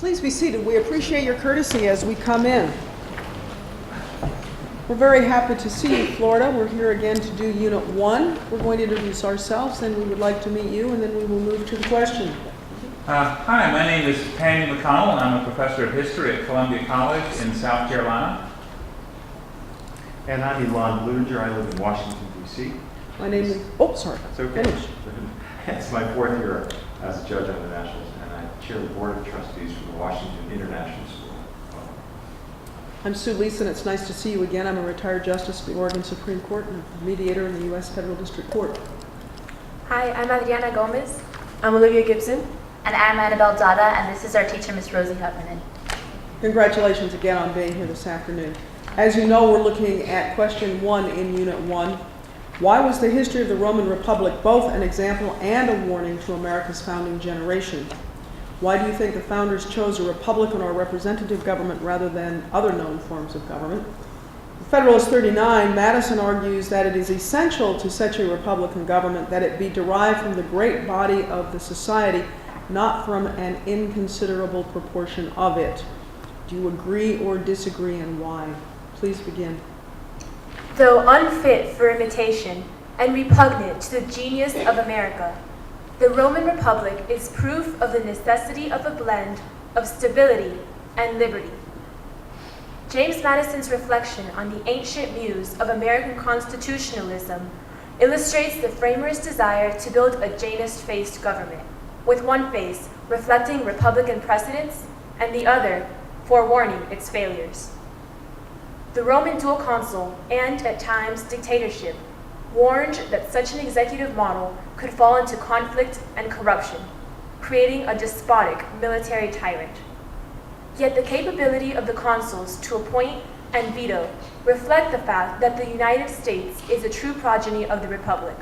Please be seated. We appreciate your courtesy as we come in. We're very happy to see you, Florida. We're here again to do Unit 1. We're going to introduce ourselves, and we would like to meet you, and then we will move to the question. Hi, my name is Penny McConnell, and I'm a professor of history at Columbia College in South Carolina. And I'm Elon Bludinger. I live in Washington, D.C. My name is... Oh, sorry. It's okay. Finish. It's my fourth year as a judge on the Nationals, and I chair the Board of Trustees for the Washington International School. I'm Sue Leeson. It's nice to see you again. I'm a retired justice of the Oregon Supreme Court and a mediator in the U.S. Federal District Court. Hi, I'm Adriana Gomez. I'm Olivia Gibson. And I'm Annabelle Dada, and this is our teacher, Miss Rosie Hutmanen. Congratulations again on being here this afternoon. As you know, we're looking at question 1 in Unit 1. Why was the history of the Roman Republic both an example and a warning to America's founding generation? Why do you think the founders chose a republican or representative government rather than other known forms of government? In Federalist 39, Madison argues that it is essential to such a republican government that it be derived from the great body of the society, not from an inconsiderable proportion of it. Do you agree or disagree, and why? Please begin. Though unfit for imitation and repugnant to the genius of America, the Roman Republic is proof of the necessity of a blend of stability and liberty. James Madison's reflection on the ancient muse of American constitutionalism illustrates the framers' desire to build a Janus-faced government, with one face reflecting Republican precedents and the other forewarning its failures. The Roman dual consul and, at times, dictatorship warned that such an executive model could fall into conflict and corruption, creating a despotic military tyrant. Yet the capability of the consuls to appoint and veto reflect the fact that the United States is a true progeny of the Republic.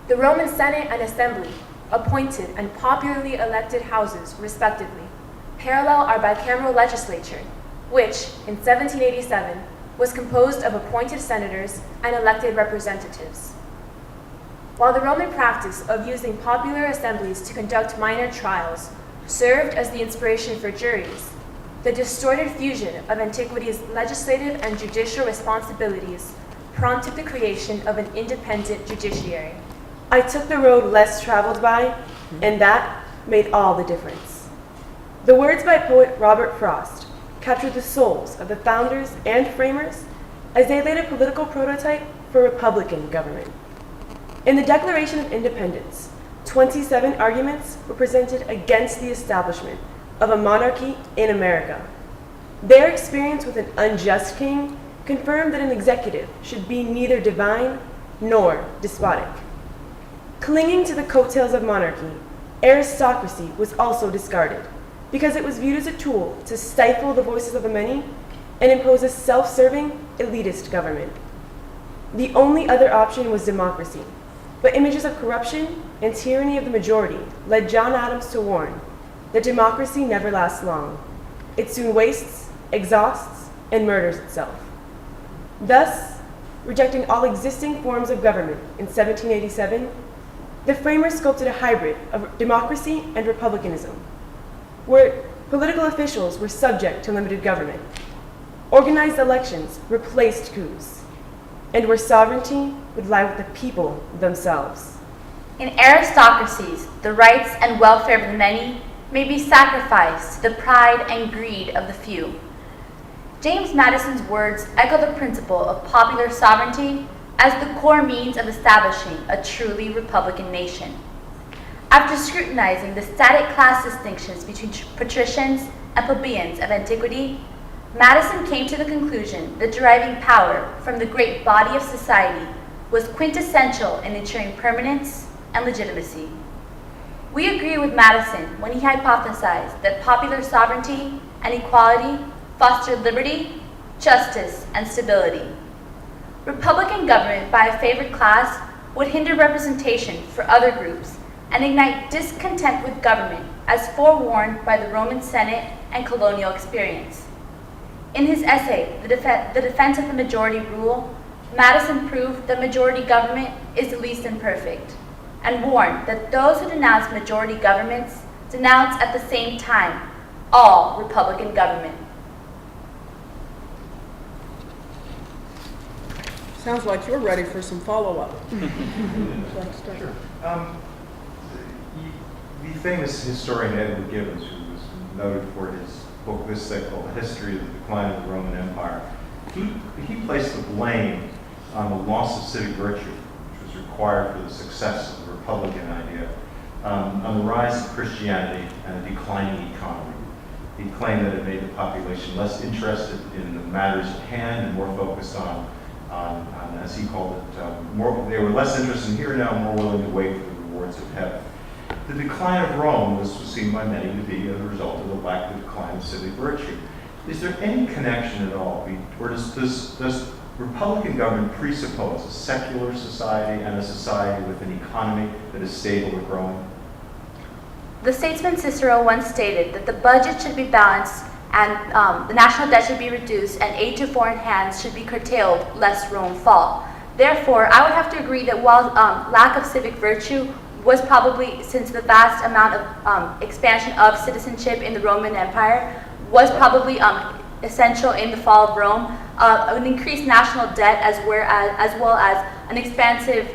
The Roman Senate and Assembly, appointed and popularly elected houses, respectively, parallel our bicameral legislature, which, in 1787, was composed of appointed senators and elected representatives. While the Roman practice of using popular assemblies to conduct minor trials served as the inspiration for juries, the distorted fusion of antiquity's legislative and judicial responsibilities prompted the creation of an independent judiciary. I took the road less traveled by, and that made all the difference. The words by poet Robert Frost captured the souls of the founders and framers as they laid a political prototype for Republican government. In the Declaration of Independence, 27 arguments were presented against the establishment of a monarchy in America. Their experience with an unjust king confirmed that an executive should be neither divine nor despotic. Clinging to the coattails of monarchy, aristocracy was also discarded because it was viewed as a tool to stifle the voices of the many and impose a self-serving, elitist government. The only other option was democracy, but images of corruption and tyranny of the majority led John Adams to warn that democracy never lasts long. It soon wastes, exhausts, and murders itself. Thus, rejecting all existing forms of government in 1787, the framers sculpted a hybrid of democracy and republicanism, where political officials were subject to limited government, organized elections replaced coups, and where sovereignty would lie with the people themselves. In aristocracies, the rights and welfare of the many may be sacrificed to the pride and greed of the few. James Madison's words echo the principle of popular sovereignty as the core means of establishing a truly Republican nation. After scrutinizing the static class distinctions between patricians and plebeians of antiquity, Madison came to the conclusion that deriving power from the great body of society was quintessential in ensuring permanence and legitimacy. We agree with Madison when he hypothesized that popular sovereignty and equality fostered liberty, justice, and stability. Republican government by a favored class would hinder representation for other groups and ignite discontent with government as forewarned by the Roman Senate and colonial experience. In his essay, The Defense of the Majority Rule, Madison proved that majority government is the least imperfect, and warned that those who denounce majority governments denounce at the same time all Republican government. Sounds like you're ready for some follow-up. Sure. The famous historian Edward Gibbons, who was noted for his book, this thing called The History of the Decline of the Roman Empire, he placed the blame on the loss of civic virtue, which was required for the success of the Republican idea, on the rise of Christianity and a declining economy. He claimed that it made the population less interested in the matters at hand and more focused on as he called it, they were less interested in here and now, more willing to wait for the rewards of heaven. The decline of Rome was seen by many to be a result of the lack of decline of civic virtue. Is there any connection at all, or does Republican government presuppose a secular society and a society with an economy that is stable and growing? The statesman Cicero once stated that the budget should be balanced and the national debt should be reduced and aid to foreign hands should be curtailed lest Rome fall. Therefore, I would have to agree that while lack of civic virtue was probably, since the vast amount of expansion of citizenship in the Roman Empire was probably essential in the fall of Rome, an increased national debt as well as an expansive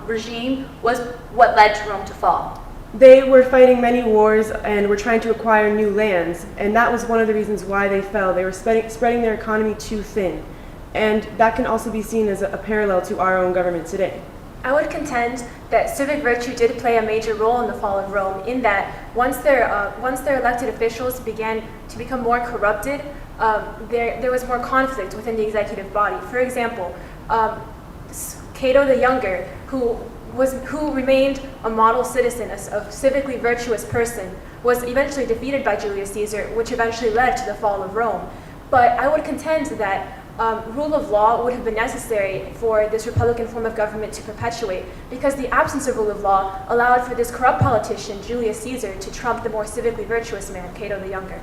regime was what led to Rome to fall. They were fighting many wars and were trying to acquire new lands, and that was one of the reasons why they fell. They were spreading their economy too thin, and that can also be seen as a parallel to our own government today. I would contend that civic virtue did play a major role in the fall of Rome, in that once their elected officials began to become more corrupted, there was more conflict within the executive body. For example, Cato the Younger, who remained a model citizen, a civically virtuous person, was eventually defeated by Julius Caesar, which eventually led to the fall of Rome. But I would contend that rule of law would have been necessary for this Republican form of government to perpetuate, because the absence of rule of law allowed for this corrupt politician, Julius Caesar, to trump the more civically virtuous man, Cato the Younger.